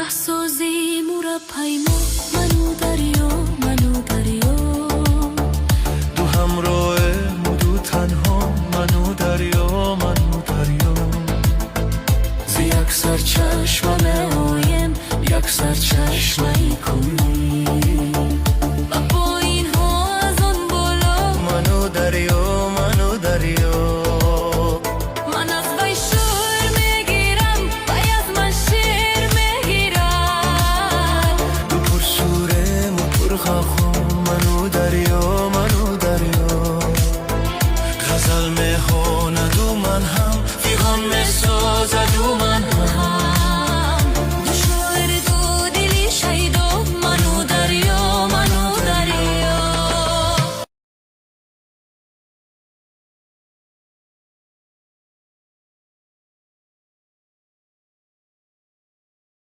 سازیم و را پیما منو دریا دو همراه دو تنها منو دریا ز یک سر چشمه آیم یک سر چشمه کنی و با این ها از آن بالا منو دریا من از وی شور میگیرم وی از من شیر میگیرد دو پر سورم و پر خاخم منو دریا